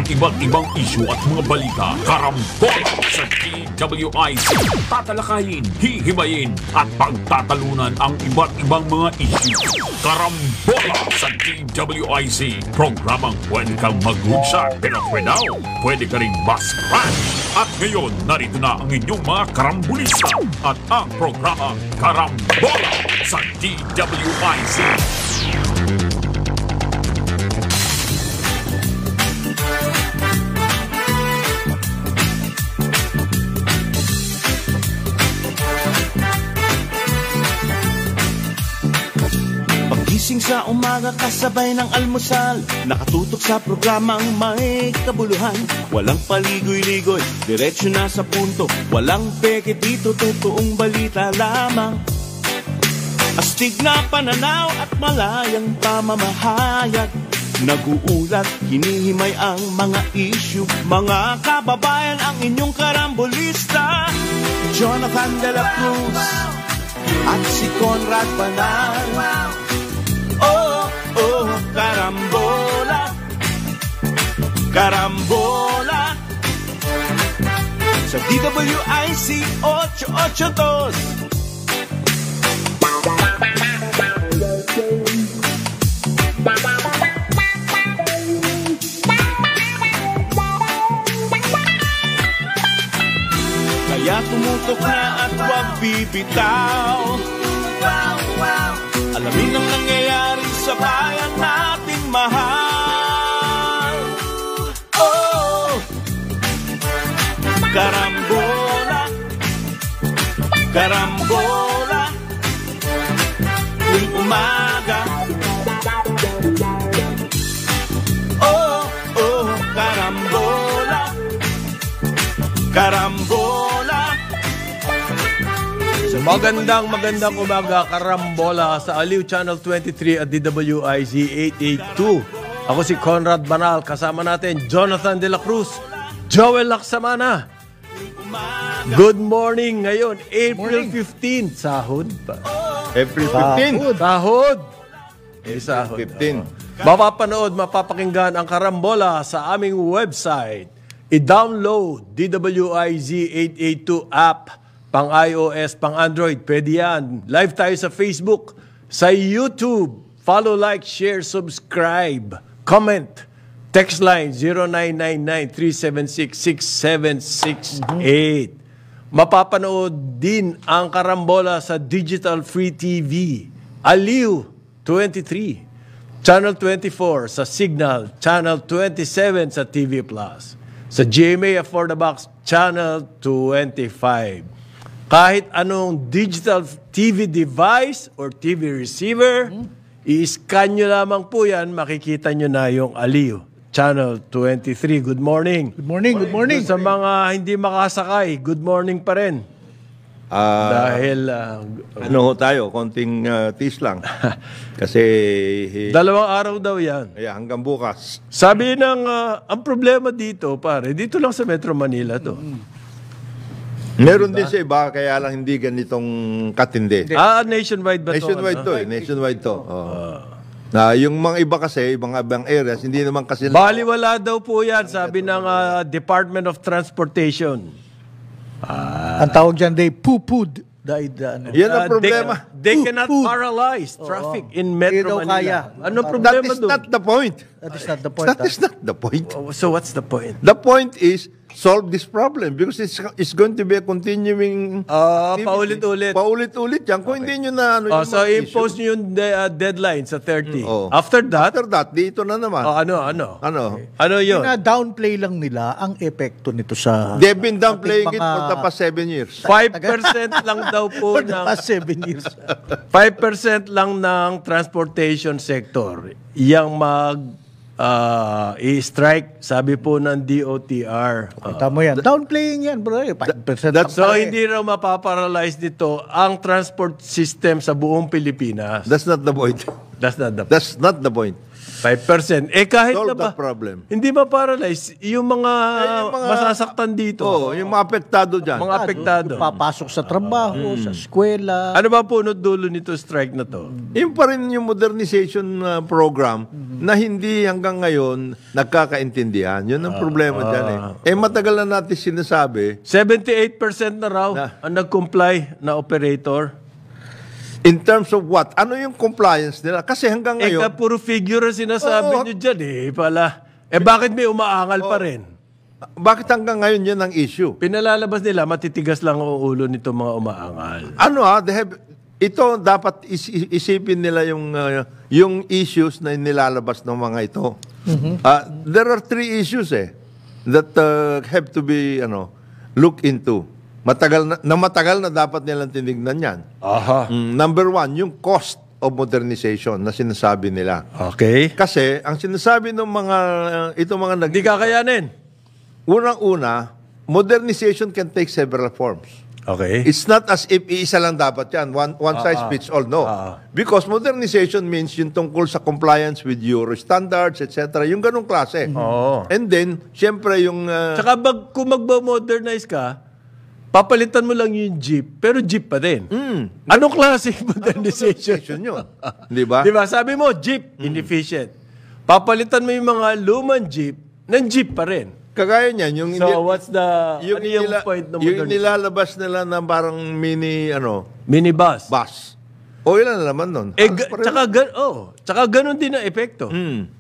iba't ibang isyu at mga balita. Karambola sa DWIZ. Tatalakayin, hihimayin at pagtatalunan ang iba't ibang mga isyu. Karambola sa DWIZ. Programang pwede kang mag-good pero now, pwede ka rin mas-crash. At ngayon, narito na ang inyong mga karambulista at ang programang Karambola sa DWIZ. Gising sa umaga kasabay ng almusal, nakatutok sa programang may kabuluhan. Walang paligoy-ligoy, diretsyo na sa punto. Walang peke dito, totoong balita lamang. Astig na pananaw at malayang pamamahayag. Naguulat, hinihimay ang mga issue. Mga kababayan, ang inyong karambolista, Jonathan De La Cruz at si Conrad Banal. Oh, oh, karambola, karambola sa DWIZ 882. Kaya tumutok na at huwag bibitaw. Alamin ang nangyayari sa bayan nating mahal. Oh, karambola, karambola, tuwing umaga. Oh, oh, karambola, karambola. Magandang umaga, karambola sa Aliw Channel 23 at DWIZ 882. Ako si Conrad Banal, kasama natin Jonathan De La Cruz, Joel Laksamana. Good morning ngayon, April 15. Sahod pa. April 15? Sahod. Sahod. 15. Mapapanood, mapapakinggan ang karambola sa aming website. I-download DWIZ 882 app. Pang iOS, pang Android, pwede yan. Live tayo sa Facebook, sa YouTube. Follow, like, share, subscribe, comment. Text line 0999-376-6768. Mapapanood din ang karambola sa Digital Free TV. Aliw 23. Channel 24 sa Signal. Channel 27 sa TV Plus. Sa GMA For The Box, Channel 25. Kahit anong digital TV device or TV receiver, i-scan nyo lamang po yan, makikita nyo na yung Aliw, Channel 23. Good morning. Good morning, good morning. Sa mga hindi makasakay, good morning pa rin. Dahil... ano tayo, konting tease lang. Kasi... 2 araw daw yan. hanggang bukas. Sabi ng... ang problema dito, pare, dito lang sa Metro Manila to. Meron din sa iba, kaya lang hindi ganitong katindi. Nationwide ba to? Nationwide to eh. Nationwide to. Na yung mga iba kasi, ibang areas, hindi naman kasi... Baliwala daw po yan, sabi ng Department of Transportation. Ang tawag dyan, they poo-pooed. Yan ang problema. They cannot paralyze traffic in Metro Manila. Ano problema doon? That is not the point. That is not the point. That is not the point. So what's the point? The point is, solve this problem because it's going to be a continuing paulit-ulit. Paulit-ulit yan. Kung hindi nyo na so impose nyo yung deadline sa 30. Oh. After that, dito na naman. Ano yun? Downplay lang nila ang epekto nito sa... They've been downplaying it for the past 7 years. 5% lang daw po for the past 7 years. 5% lang ng transportation sector yang i-strike, sabi po ng DOTR. Kita mo yan. Downplaying yan, bro. 5% So, hindi raw mapaparalyze dito ang transport system sa buong Pilipinas. That's not the point. That's not the point. That's not the point. 5%. Kahit Solve na ba, that problem. hindi ba paralyze? Yung mga, masasaktan dito. Yung mga apektado dyan. Mga apektado. Papasok sa trabaho, sa eskwela. Ano ba punot dulo nito strike na to? Yung pa rin yung modernization program na hindi hanggang ngayon nagkakaintindihan. Yun ang problema dyan matagal na natin sinasabi, 78% na raw ang nag-comply na operator. in terms of what? Ano yung compliance nila? Kasi hanggang ngayon, Puro figure ang sinasabi nyo dyan pala. Bakit may umaangal pa rin? bakit hanggang ngayon yun ang issue? Pinalalabas nila, matitigas lang ang ulo nito mga umaangal. Ito dapat isipin nila yung issues na nilalabas ng mga ito. There are 3 issues that have to be look into. Matagal na dapat nilang tinignan yan. Aha. Number 1, yung cost of modernization na sinasabi nila. Okay. Kasi ang sinasabi ng mga Hindi kakayanin. unang-una, modernization can take several forms. Okay. It's not as if iisa lang dapat yan. One size fits all. No. Because modernization means yung tungkol sa compliance with Euro standards, etc. Yung ganong klase. And then, syempre yung... Tsaka kung magbo-modernize ka, papalitan mo lang yung jeep, pero jeep pa din. Anong klase modernization? yun. Di ba? Di ba? Sabi mo, jeep, inefficient. Papalitan mo yung mga lumang jeep, ng jeep pa rin. Kagaya niyan, yung... So, what's the... Yung point ng yung nilalabas nila na parang minibus. bus. O ilan na naman nun? Tsaka ganun din ang epekto.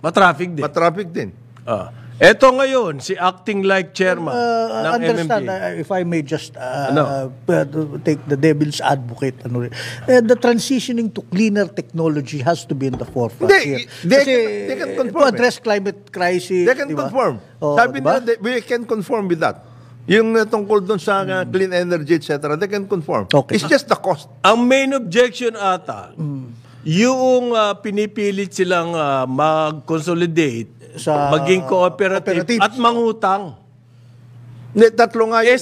Matraffic din. Matraffic din. Eto ngayon, si acting like chairman ng Understand, MMDA. if I may just take the devil's advocate. The transitioning to cleaner technology has to be in the forefront here. They can confirm to address climate crisis. They can confirm. Sabi nila, we can confirm with that. Yung tungkol doon sa clean energy, etc., they can confirm. Okay. It's just the cost. Ang main objection ata, yung pinipilit silang mag-consolidate, maging cooperative at mangutang. Tatlo nga yun.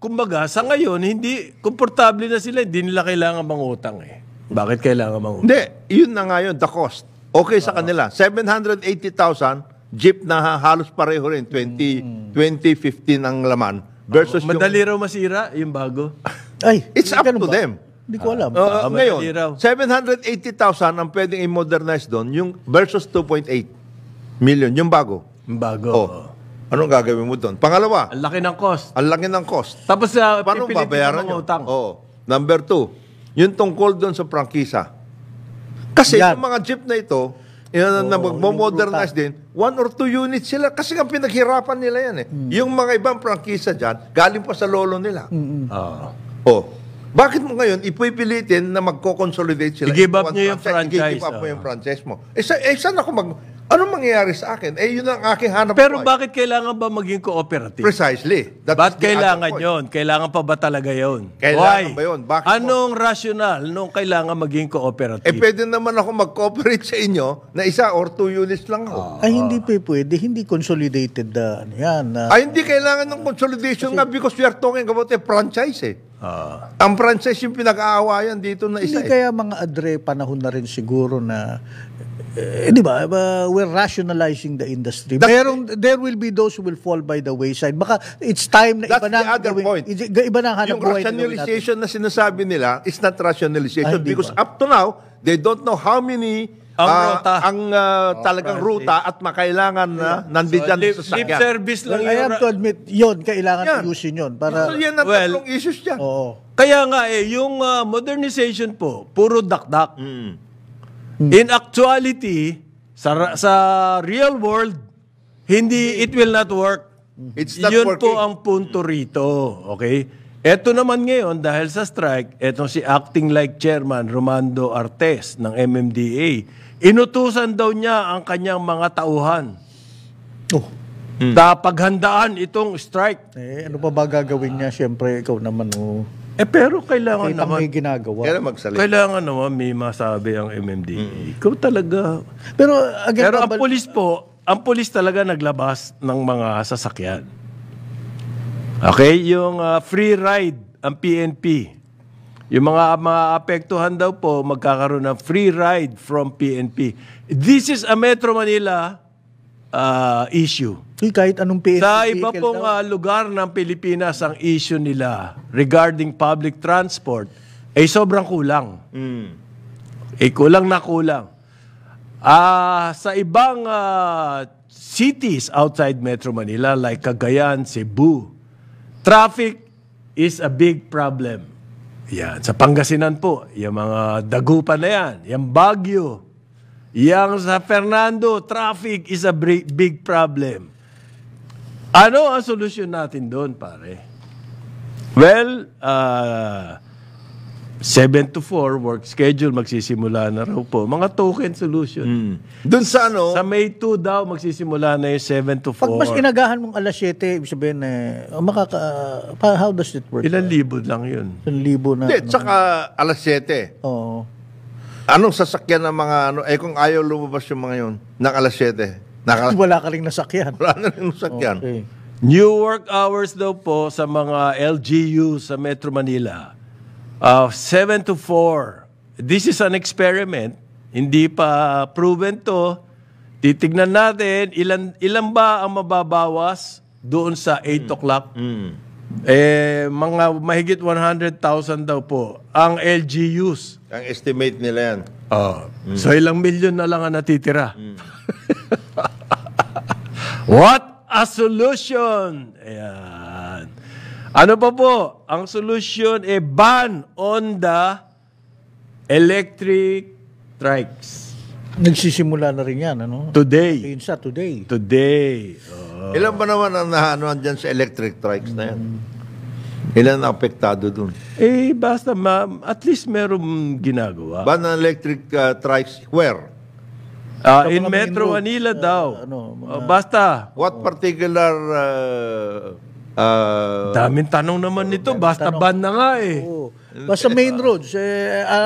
Kumbaga, sa ngayon, hindi, komportable na sila, hindi nila kailangan mangutang Bakit kailangan mangutang? Hindi, yun na nga yun, the cost. Okay sa kanila. 780,000, jeep na halos pareho rin, 2015 ang laman. Versus Madali raw masira, yung bago. It's up to them. Hindi ko alam. Ngayon, 780,000 ang pwedeng i-modernize doon, yung versus 2.8 million, yung bago. Yung bago. Anong gagawin mo doon? Pangalawa, Ang laki ng cost. ang laki ng cost. Tapos Paano pipilitin babayaran ng nyo? utang. Number 2, yung tungkol doon sa prangkisa. Kasi yung mga jeep na ito, na mag-modernize din, 1 or 2 units sila. Kasi ang pinaghirapan nila yan Yung mga ibang prangkisa dyan, galing pa sa lolo nila. Bakit mo ngayon ipipilitin na magko-consolidate sila? I-give up nyo yung franchise. I-give up mo yung franchise mo. Saan ako anong mangyayari sa akin? Yun ang aking hanap Pero buhay. bakit kailangan ba maging cooperative? Precisely. That Ba't is the kailangan other point. yun? Kailangan pa ba talaga yun? Kailangan Why? ba yun? Bakit Anong rational nung kailangan maging cooperative? Pwede naman ako mag-cooperate sa inyo na 1 or 2 units lang ako. Hindi pwede. Hindi consolidated yan. Hindi kailangan ng consolidation nga because we are talking about a franchise Ang franchise yung pinag-aawayan dito na isa Hindi kaya mga panahon na rin siguro na di ba, we're rationalizing the industry. There will be those who will fall by the wayside. Baka it's time na That's iba na the other point. Iba na hanap Yung buhay. rationalization na sinasabi nila is not rationalization Hindi because ba? up to now, they don't know how many talagang ruta at makailangan na nandyan lip sa sakyan. service lang I have to admit, kailangan ayusin yun. So yan ang tatlong issues dyan. Kaya nga yung modernization po, puro dakdak. In actuality, sa real world, it will not work. It's not Yun working. po ang punto rito. Okay? Eto naman ngayon, dahil sa strike, etong si acting like chairman, Romando Artes ng MMDA, inutusan daw niya ang kanyang mga tauhan. Paghandaan itong strike. Ano pa ba gagawin niya? Siyempre, ikaw naman. Pero kailangan Kita naman. may ginagawa. Kaya magsalita. Kailangan naman may masabi ang MMDA. Ikaw talaga. Pero ang pulis talaga naglabas ng mga sasakyan. Okay? Yung free ride, ang PNP. Yung mga apektuhan daw po, magkakaroon ng free ride from PNP. This is a Metro Manila issue. Kahit anong PNP Sa iba vehicle pong daw. lugar ng Pilipinas, ang issue nila regarding public transport ay sobrang kulang. Kulang na kulang. Sa ibang cities outside Metro Manila like Cagayan, Cebu, traffic is a big problem. Yan. Sa Pangasinan po, yung mga Dagupan na yan, yung Baguio, yung sa Fernando, traffic is a big problem. Ano ang solusyon natin doon, pare? Well, 7 to 4 work schedule magsisimula na raw po. Mga token solution. Doon sa ano, Sa May 2 daw magsisimula na yung 7 to 4. Pag mas inagahan mong alas 7, ibig sabihin, how does it work? Ilan libo lang yun. 1,000 na. hindi, tsaka alas 7. Oo. Anong sasakyan ng mga ano, kung ayaw lumabas yung mga yun, ng alas 7. Wala ka ring nasakyan. Wala na rin sasakyan. Okay. New work hours daw po sa mga LGU sa Metro Manila. 7 to 4. This is an experiment. Hindi pa proven to. Titignan natin ilan ba ang mababawas doon sa 8 o'clock. Mga mahigit 100,000 daw po ang LGUs. Ang estimate nila yan. So ilang milyon na lang ang natitira. What a solution! Ayan. Ano pa po? Ang solution ban on the electric trikes. Nagsisimula na rin yan, ano? Today. Pinsa, today. Today. Ilan ba naman ang nahanuan dyan sa electric trikes na yan? Ilan ang apektado dun? Basta at least meron ginagawa. Ban ng electric trikes, where? In mga Metro main road, Manila daw. Basta. What particular Daming tanong naman nito. Basta ban na nga Oo. Basta main roads.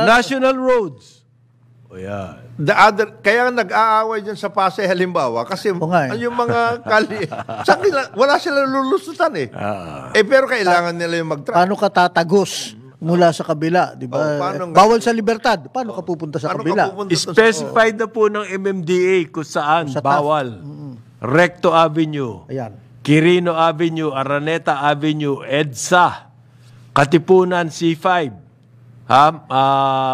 National roads. O yan. kaya nag-aaway dyan sa Pasay halimbawa kasi nga eh. yung mga wala sila lulusutan eh. Pero kailangan nila yung mag-truck. Paano ka tatagos mula sa kabila, di ba? Bawal sa libertad. Paano ka pupunta sa kabila? Specified na po ng MMDA kung saan Sa bawal. Recto Avenue, Ayan. Quirino Avenue, Araneta Avenue, EDSA, Katipunan C5,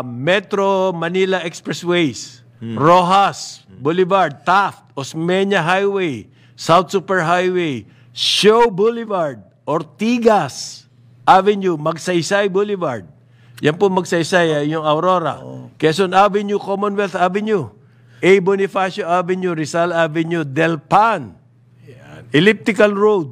Metro Manila Expressways, Rojas Boulevard, Taft, Osmeña Highway, South Super Highway, Show Boulevard, Ortigas Avenue, Magsaysay Boulevard. Yan po Magsaysay, yung Aurora. Quezon Avenue, Commonwealth Avenue, A. Bonifacio Avenue, Rizal Avenue, Del Pan, Elliptical Road,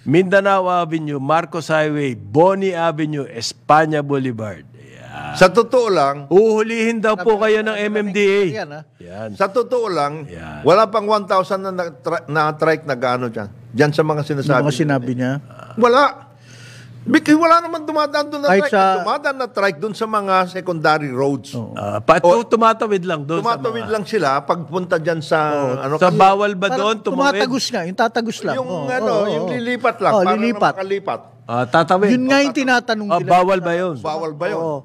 Mindanao Avenue, Marcos Highway, Boni Avenue, Espanya Boulevard. Yan. Sa totoo lang, Uhulihin daw po kayo ng MMDA. Yan, ha? Yan. sa totoo lang, Yan. wala pang 1,000 na trike na gaano dyan. Dyan sa mga sinasabi. Yung mga sinabi niya. Wala. Wala naman dumadaan doon na Kahit trike. Dumadaan na trike doon sa mga secondary roads. Tumatawid lang doon. Tumatawid lang sila pagpunta dyan sa... Sa kasi bawal ba doon tumawid? Tumatagos nga, yung tatagos lang. yung lilipat lang. Oh, para lilipat. makalipat. Tatawid. Yun nga yung tinatanong nila. Bawal ba yun? Bawal ba yun? Oo.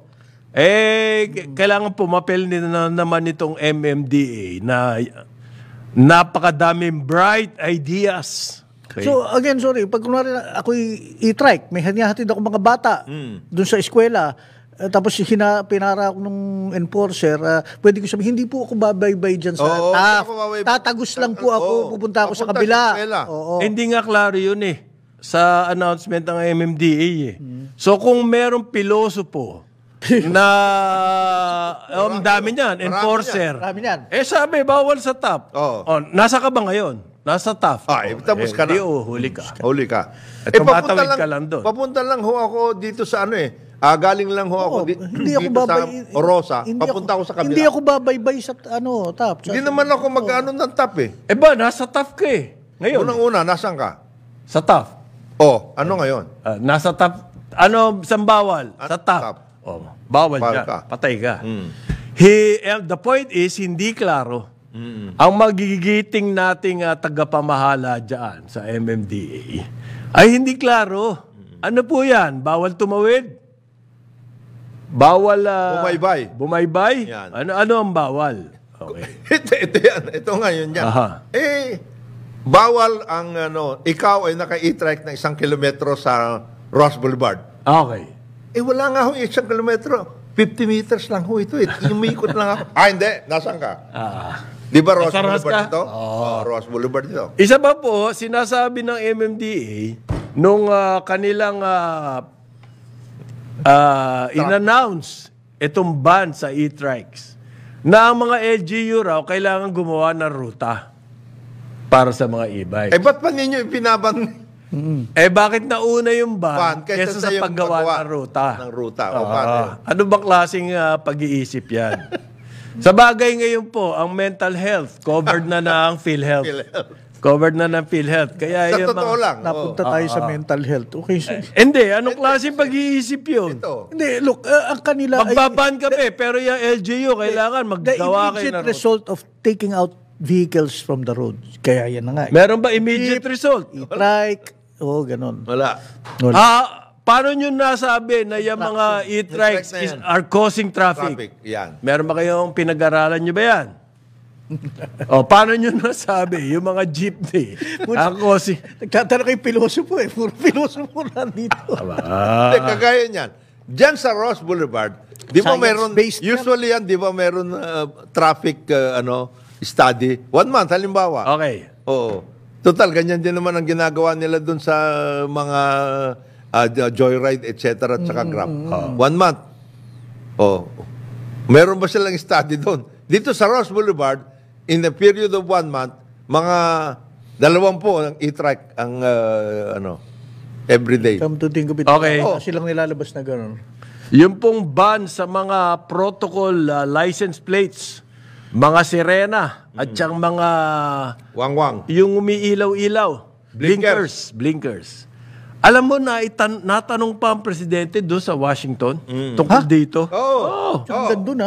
Kailangan pumapel naman itong MMDA na napakadaming bright ideas. Okay. So, again, sorry, pag kunwari ako i-trike, may hanihatid ako mga bata doon sa eskwela, tapos pinara ako nung enforcer, pwede ko sabihin, hindi po ako babaybay dyan sa tatagos lang po ako, pupunta ako sa kabila. Hindi nga klaro yun sa announcement ng MMDA So, kung merong pilosopo na dami niyan, enforcer. Marami yan. Sabi, bawal sa top. Nasa ka ba ngayon? Nasa top. Tapos ka na. Huli ka. Huli ka. Tumatawid ka lang doon. Papunta lang ho ako dito sa galing lang ho ako Hindi ako dito sa babay. Orosa. Papunta ako sa kabila. Hindi ako babaybay sa top. Hindi naman ako mag-ano ng top Nasa top ka Ngayon. Unang-una, nasaan ka? Sa top. Ano ngayon? Nasa top. Saan bawal? Sa top. Bawal ka. Patay ka. The point is, hindi klaro. Ang magigiting nating tagapamahala dyan sa MMDA ay hindi klaro. Ano po yan? Bawal tumawid? Bawal Bumaybay. Bumaybay? Yan. Ano ang bawal? Okay. ito yan. Ito ngayon yan. Aha. Bawal ang ikaw ay naka-e-trike ng 1 kilometro sa Ross Boulevard. Okay. Wala nga ho 1 kilometro. 50 meters lang ho ito. Umikot lang ako. Hindi. Nasaan ka? Di ba Ross Nasa Ross Boulevard ka? ito? Ross Boulevard ito. Isa pa po, sinasabi ng MMDA nung kanilang in-announce itong ban sa e-trikes na ang mga LGU raw kailangan gumawa ng ruta para sa mga e-bike. Ba't pa ninyo ipinaban Bakit nauna yung ban kaysa sa yung paggawa ng ruta? Ng ruta. O paano yun? Ano bang klaseng pag-iisip yan? Sa bagay ngayon po, ang mental health, covered na ng PhilHealth. Covered na ng PhilHealth. Kaya Sa totoo lang. Napunta tayo sa mental health. Okay. Hindi, anong klaseng pag-iisip yun? Ito. Hindi, look, ang kanila Magbaban kami, pero yung LGU, kailangan the maggawa kayo immediate ng ruta. result of taking out vehicles from the road. Kaya yan na nga. Meron ba immediate result? E-trike, ganon. Wala. Paano nyo nasabi na yung mga e-trikes E-trike na yan. are causing traffic? Yan. Meron ba kayong pinag-aralan nyo ba yan? Paano nyo nasabi yung mga jeepney ang causing... Nagtatanong kayong pilosopo Puro pilosopo nandito. Kagaya niyan. Diyan sa Ross Boulevard, di ba meron, Science-based yan. usually yan, di ba meron traffic study? 1 month, halimbawa. Okay. Oo. Total, ganyan din naman ang ginagawa nila dun sa mga joyride, etc. at saka Grab. 1 month. Meron ba silang study doon? Dito sa Ross Boulevard, in the period of 1 month, mga 20 ang e-trike ang everyday. Come to think of it. Okay. Silang nilalabas na gano'n. Yung pong ban sa mga protocol license plates, mga sirena, at siyang mga... Wang-wang. Yung umiilaw-ilaw. Blinkers. Alam mo na, natanong pa ang presidente doon sa Washington tungkol dito. Hanggang doon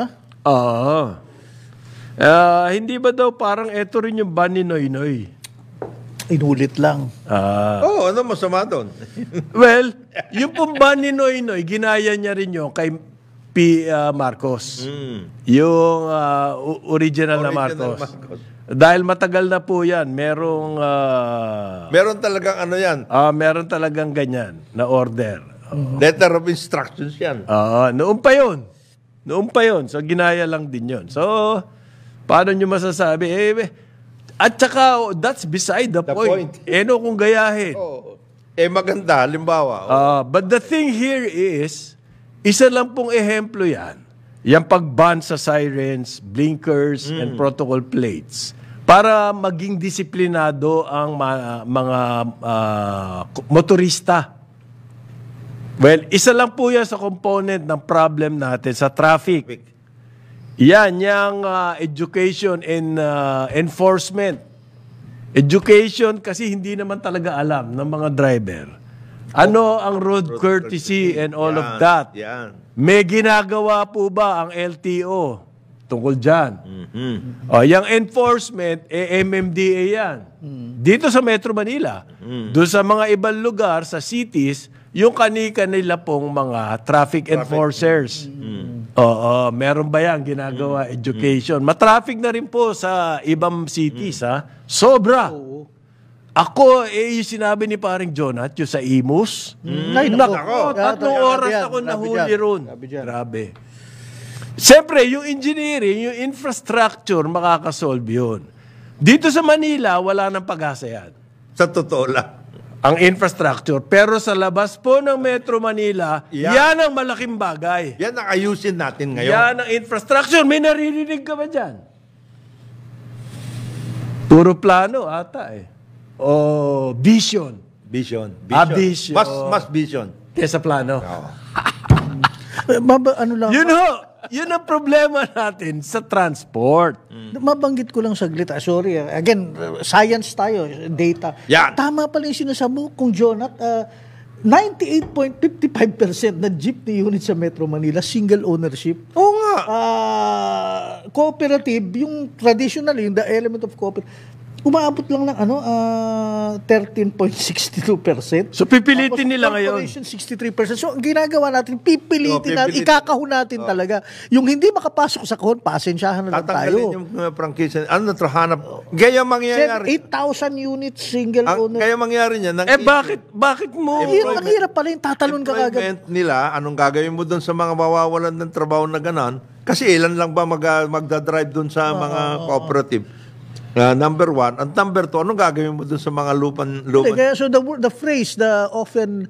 Hindi ba daw parang eto rin yung ban ni Noynoy? Inulit lang. Ano masama doon? Well, yung pong ban ni Noynoy, ginaya niya rin yung kay Marcos. Yung original na Marcos. Dahil matagal na po yan, merong... Meron talagang yan. Meron talagang ganyan na order. Letter of instructions yan. Noon pa yun. So, ginaya lang din yun. So, paano nyo masasabi? At saka, that's beside the point. Kung gayahin. Maganda, halimbawa. But the thing here is, isa lang pong ehemplo yan. Yung pag-ban sa sirens, blinkers, and protocol plates para maging disiplinado ang mga motorista. Well, isa lang po yan sa component ng problem natin sa traffic. Yan, yung education and enforcement. Education kasi hindi naman talaga alam ng mga driver. Ano ang road courtesy and all of that? Yan. May ginagawa po ba ang LTO tungkol dyan? Yung enforcement, MMDA yan. Dito sa Metro Manila, doon sa mga ibang lugar, sa cities, yung kanila pong mga traffic enforcers. Meron ba yan ginagawa education? Matraffic na rin po sa ibang cities, Sobra. Ako, yung sinabi ni paring Jonat, yung sa Imus. Nako, 3 oras ako nahuli ron. Grabe. Siyempre, yung engineering, yung infrastructure, makakasolve yun. Dito sa Manila, wala nang pag-asa yan. Sa totoo lang. Ang infrastructure. Pero sa labas po ng Metro Manila, yan ang malaking bagay. Yan ang ayusin natin ngayon. Yan ang infrastructure. May naririnig ka ba dyan? Puro plano ata vision. Vision. Vision. Mas vision. Kesa plano. Ano lang? Yun ang problema natin sa transport. Mabanggit ko lang saglit. Sorry. Again, science tayo, data. Yan. Tama pala yung sinasabi mo kung Jonat, 98.55% na jeepney unit sa Metro Manila, single ownership. Oo nga. Cooperative, yung traditional, yung the element of cooperative, umaabot lang ng 13.62%. So pipilitin nila ngayon. Corporation 63%. So ang ginagawa natin, pipilitin natin, pipilitin. ikakahon natin talaga. Yung hindi makapasok sa kahon, pasensyahan na lang tayo. Tatanggalin yung prangkisa. Ano na hanap? Kaya mangyayari. 8,000 units single owner. Kaya mangyari niya. Bakit mo? Ang hirap pala yung tatalon ka agad. Employment nila, anong gagawin mo doon sa mga mawawalan ng trabaho na ganon? Kasi ilan lang ba magdadrive doon sa mga cooperative? Number one. Ang number two, anong gagawin mo doon sa mga lupan? Kaya, so the phrase, the often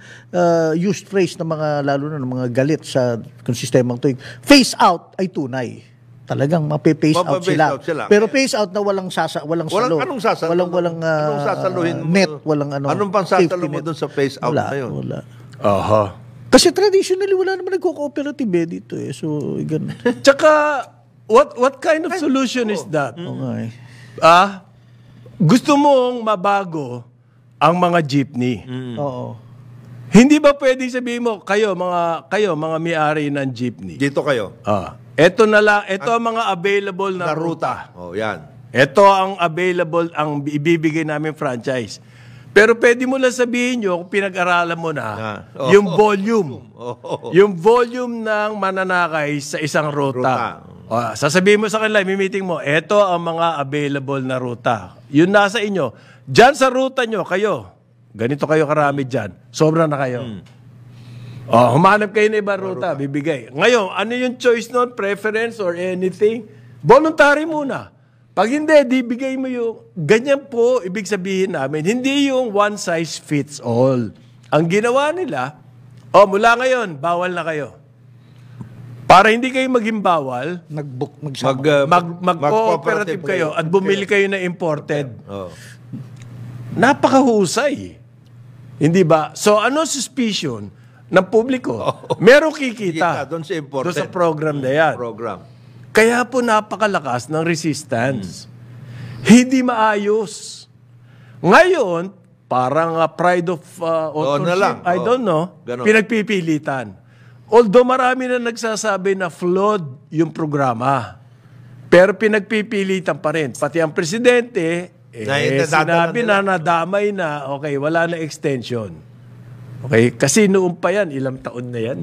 used phrase ng mga, lalo na ng mga galit sa kung sistemang ito, phase out ay tunay. Talagang mape-phase out sila. Pero phase out na walang salo. Anong sasalo? Walang anong sasaluhin mo? net, walang Anong pang sasalo mo doon sa phase out na yun? Wala. Aha. Kasi traditionally, wala naman nagko-cooperative dito eh. So, ganun. Tsaka, what kind of solution is that? Okay. Gusto mong mabago ang mga jeepney. Oo. Hindi ba pwedeng sabihin mo, kayo mga may-ari ng jeepney. Dito kayo. Ito na lang, ito ang mga available na ruta. Oh, yan. Ito ang available, ang ibibigay namin franchise. Pero pwede mo lang sabihin nyo, kung pinag-aralan mo na, yung volume. Yung volume ng mananakay sa isang ruta. Sasabihin mo sa kanila, meeting mo, ito ang mga available na ruta. Yun nasa inyo. Diyan sa ruta nyo, kayo, ganito kayo karami dyan. Sobra na kayo. Humanap kayo na ibang ruta, bibigay. Ngayon, ano yung choice nun? Preference or anything? Voluntary muna. Pag hindi, di bigay mo yung, ganyan po, ibig sabihin namin, hindi yung one size fits all. Ang ginawa nila, mula ngayon, bawal na kayo. Para hindi kayo maging bawal, mag-cooperative kayo at bumili kayo na imported. Napakahusay. Hindi ba? So, ano suspicion ng publiko? Merong kikita doon sa imported. Doon sa program na yan. Kaya po napakalakas ng resistance. Hindi maayos. Ngayon, parang pride of authorship, I don't know, pinagpipilitan. Although marami na nagsasabi na flawed yung programa, pero pinagpipilitan pa rin. Pati ang presidente, sinabi na nadamay na, okay, wala na extension. Okay, kasi noon pa yan, ilang taon na yan.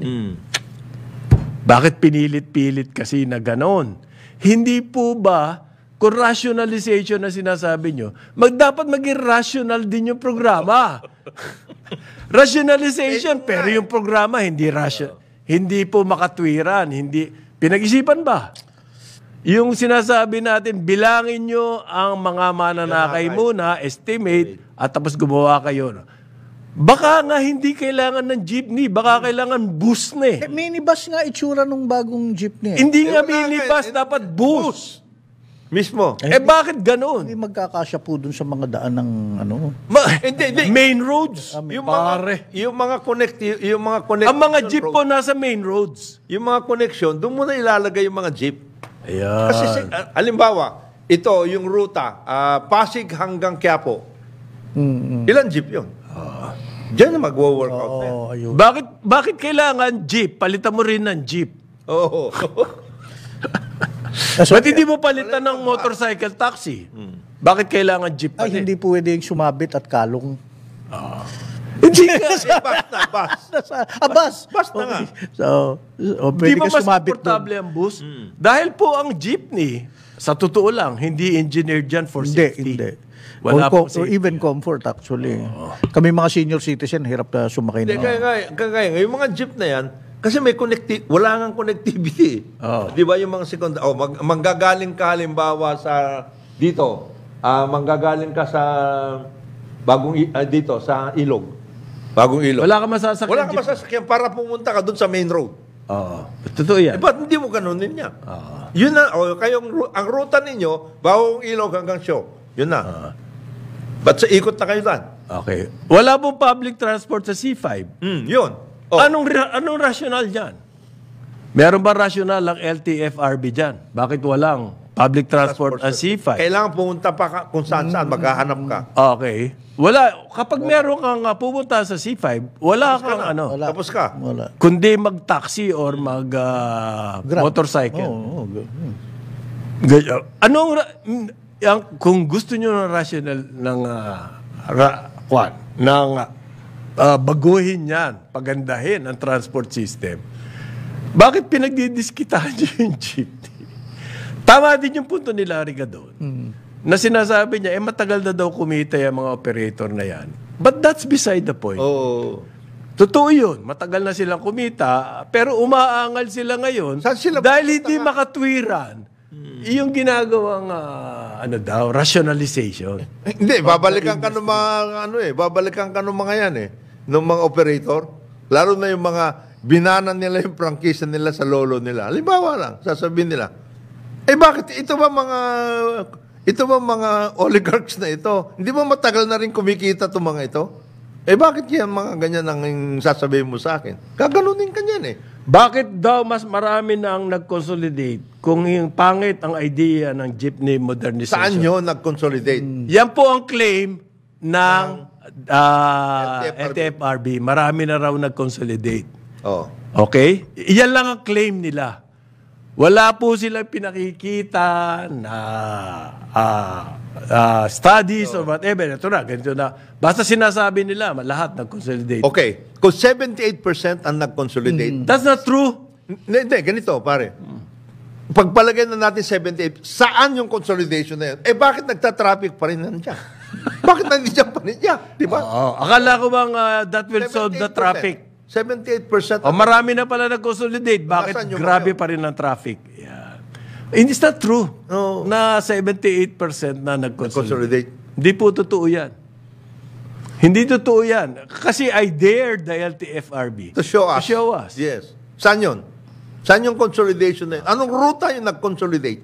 Bakit pinilit-pilit kasi na ganon? Hindi po ba, kung rationalization na sinasabi nyo, dapat maging rational din yung programa. Rationalization, pero yung programa hindi rational. Hindi po makatwiran. Hindi. Pinag-isipan ba? Yung sinasabi natin, bilangin nyo ang mga mananakay muna, estimate, at tapos gumawa kayo. Baka nga hindi kailangan ng jeepney, baka kailangan bus na eh. Minibus nga itsura nung bagong jeepney. Hindi nga minibus, dapat bus. Mismo. Bakit ganun? Hindi magkakasya po dun sa mga daan ng Hindi. Main roads. Yung mga connection. Ang mga jeep po nasa main roads. Yung mga connection, doon mo na ilalagay yung mga jeep. Ayan. Kasi, halimbawa, ito, yung ruta, Pasig hanggang Quiapo. Ilan jeep yun? Diyan na magwo-workout na yan. Bakit kailangan jeep? Palitan mo rin ng jeep. Oo. Ba't hindi mo palitan ng motorcycle taxi? Bakit kailangan jeep pa hindi pwedeng sumabit at kalong. Hindi ka. Bus. Bus na nga. So, Hindi pwede ba ka mas sumabit komportable ang bus? Dahil po ang jeepney, sa totoo lang, hindi engineered dyan for safety. Hindi. Wala po Or even comfort actually. Kami mga senior citizen, hirap na sumakay na. Kaya yung mga jeep na yan, kasi may wala nga connectivity. Di ba yung mga manggagaling ka halimbawa sa dito, manggagaling ka sa dito sa Ilog. Bagong Ilog. Wala ka masasakyan para pumunta ka doon sa main road. Totoo yan. Ba't hindi mo ganunin niya? Yun na, ang ruta ninyo, Bagong Ilog hanggang Show. Yun na. Ba't sa ikot na kayo doon? Okay. Wala pong public transport sa C5. Yun. Anong rational dyan? Meron ba rational ang LTFRB dyan? Bakit walang public transport ang C5? Kailangan pumunta pa kung saan-saan, maghahanap ka. Okay. Wala. Kapag meron kang pupunta sa C5, wala kang ano. Tapos ka. Wala. Kundi mag-taxi or mag-motorcycle. kung gusto nyo ng rational ng baguhin yan, pagandahin ang transport system, bakit pinagdidiskitahan nyo yung jeepney? Tama din yung punto ni Larry doon. Na sinasabi niya, matagal na daw kumita yung mga operator na yan. But that's beside the point. Oo. Totoo yun. Matagal na silang kumita, pero umaangal sila ngayon Saan sila dahil pupunta hindi nga? makatwiran. Yung ginagawang rationalization. Hindi, babalikan ka ng mga babalikan ka ng mga yan ng mga operator. Lalo na yung mga binana nila yung prangkisa nila sa lolo nila. Halimbawa lang, sasabihin nila, bakit ito ba mga oligarchs na ito? Hindi ba matagal na rin kumikita itong mga ito? Bakit yan mga ganyan ang sasabihin mo sa akin? Gaganunin ka niyan Bakit daw mas marami na ang nag-consolidate kung yung pangit ang idea ng jeepney modernization? Saan yun nag-consolidate? Yan po ang claim ng NTFRB. Marami na raw nag-consolidate. Oh. Okay? Iyan lang ang claim nila. Wala po silang pinakikita na studies or whatever. Ito na, ganito na. Basta sinasabi nila, lahat nag-consolidate. Okay. Kung 78% ang nag-consolidate. That's not true. Hindi, ganito, pare. Pagpalagay na natin 78, saan yung consolidation na yun? Bakit nagta-traffic pa rin nandiyan? Bakit nandiyan pa rin yan? Di ba? Akala ko bang that will solve the 78%. traffic? 78%. Marami na pala nag-consolidate. Bakit Nasaan yung grabe mga- pa rin ang traffic? Yeah. Hindi not true No. na 78% na nag-consolidate. Consolidate. Hindi po totoo yan. Hindi totoo yan. Kasi I dared the LTFRB To show us. To show us. Yes. Saan yun? Saan yung consolidation na yun? Anong ruta yung nag-consolidate?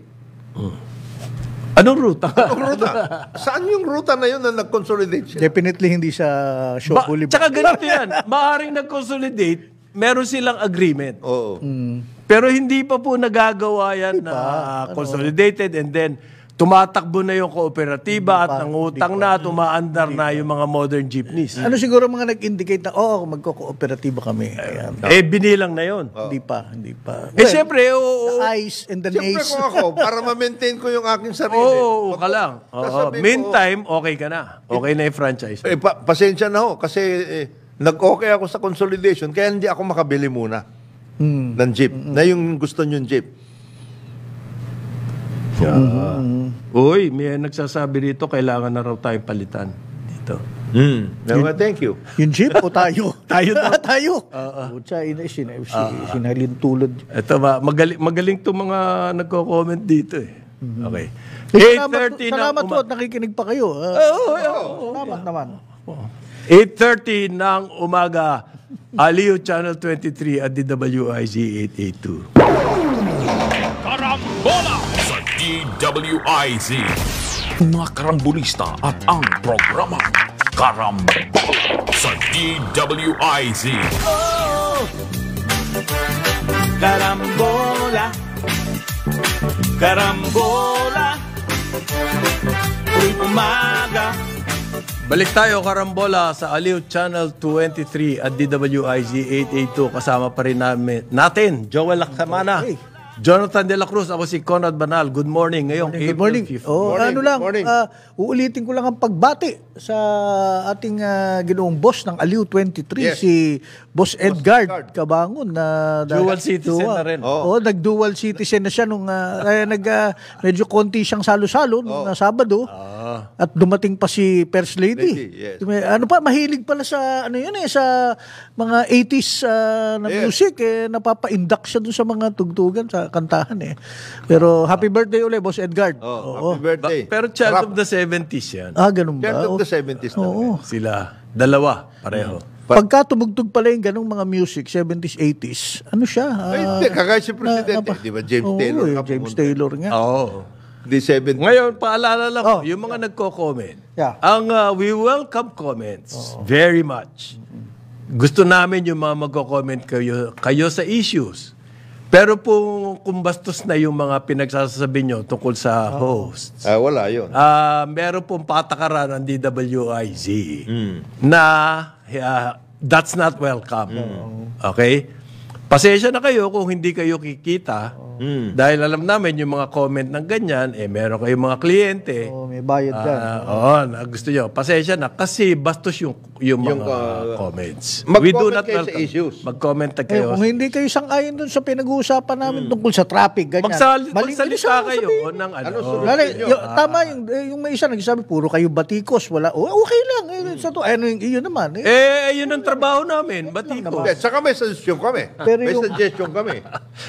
Anong ruta? Anong ruta? Saan yung ruta na yun na nag-consolidate siya? Definitely hindi sa show boulevard. Tsaka ganito yan. Maaring nag-consolidate, meron silang agreement. Oo. Pero hindi pa po nagagawa yan na consolidated and then tumatakbo na yung kooperatiba at nangutang na, tumaandar na yung mga modern jeepneys. Ano siguro mga nag-indicate na, magko-kooperatiba kami. Ayan. Binilang na yon. Hindi pa. Siyempre, The eyes and the Siyempre nays. kung ako, para ma-maintain ko yung aking sarili. Oo, ka lang. Sasabihin ko, Meantime, okay ka na. Okay na yung franchise. pasensya na ho, kasi nag-okay ako sa consolidation, kaya hindi ako makabili muna ng jeep. Na yung gusto nyo jeep. Uy, may nagsasabi rito, kailangan na raw tayong palitan. Dito. Thank you. Yung jeep o tayo? Tayo daw. Tayo. Pucha, sinalintulad. Ito ba, magaling itong mga nagko-comment dito eh. Okay. Salamat po at nakikinig pa kayo. Salamat naman. 8:30 ng umaga, Aliw Channel 23 at DWIZ 882. Karambola sa DWIZ. Mga karambulista at ang programa Karambola sa DWIZ. Karambola, karambola, tuwing umaga. Balik tayo, Karambola, sa Aliw Channel 23 at DWIZ 882. Kasama pa rin natin, Joel Lactamana, Jonathan De La Cruz, ako si Conrad Banal. Good morning. Ngayong Good April morning. 5th. Morning. Uulitin ko lang ang pagbati sa ating ginoong boss ng Aliw 23, Yes. si Boss Edgard Cabangon. Na Dual citizen na rin. Oo, nag-dual citizen na siya nung medyo konti siyang salo-salo nung Sabado. At dumating pa si First Lady. Yes. Mahilig pala sa sa mga 80s na music, napapa-induct siya dun sa mga tugtugan sa kantahan Pero happy birthday ulit, Boss Edgard. Happy birthday. Pero child of the 70s yan. Ganun ba? Child of the 70s talaga. Sila, dalawa, pareho. Pagka tumugtog pala yung ganung mga music, 70s, 80s, ano siya? Hindi, kagaya si Presidente. Di ba, James Taylor? James Taylor nga. Oo. Di 70s. Ngayon, paalala lang ko, yung mga nagko-comment, we welcome comments very much. Gusto namin yung mga magko-comment kayo sa issues. Pero kung bastos na yung mga pinagsasabi nyo tungkol sa hosts, Wala yun. meron pong patakaran ng DWIZ na that's not welcome. Okay? Pasensya na kayo kung hindi kayo kikita. Dahil alam namin yung mga comment ng ganyan, meron kayong mga kliyente. May bayad dyan. Gusto nyo. Pasensya na kasi bastos yung mga comments. Mag-comment kayo sa issues. Mag-comment na kayo. Kung hindi kayo sang-ayon dun sa pinag-uusapan namin tungkol sa traffic, ganyan. Magsalita kayo ng ano. Tama yung may isa nagsabi, puro kayo batikos. Wala. Okay lang. Yun naman. Yun ang trabaho namin. Batikos. Saka may suggestion kami. May suggestion kami.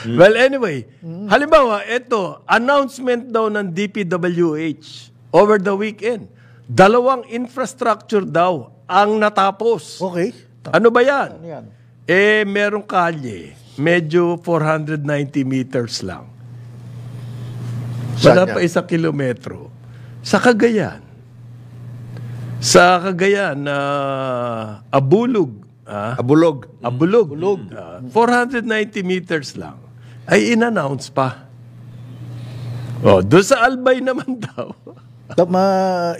Well, anyway, halimbawa, ito, announcement daw ng DPWH over the weekend. 2 infrastructure daw ang natapos. Okay. Ano ba yan? Ano yan? Merong kalye. Medyo 490 meters lang. Wala Saan pa 1 kilometro. Sa Cagayan. Sa Cagayan, Abulog. Abulog. 490 meters lang. Ay in-announce pa. Doon sa Albay naman daw.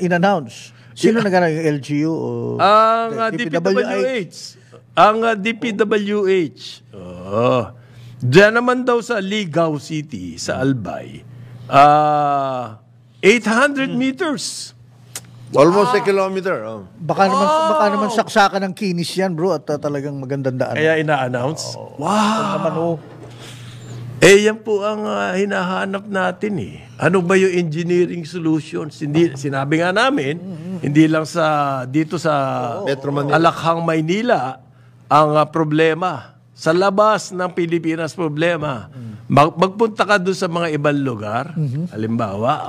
In-announce. Sino nag-announce? Yung LGU? Ang DPWH. Ang DPWH. Diyan naman daw sa Ligao City, sa Albay. 800 meters. Almost a kilometer. Baka naman saksakan ng kinis yan, bro, at talagang magandang daan. Kaya ina-announce. Wow! Yan po ang hinahanap natin eh. Ano ba yung engineering solutions? Sinabi nga namin, hindi lang dito sa Metro Manila. Alakhang, Maynila, ang problema. Sa labas ng Pilipinas problema. Magpunta ka doon sa mga ibang lugar, halimbawa,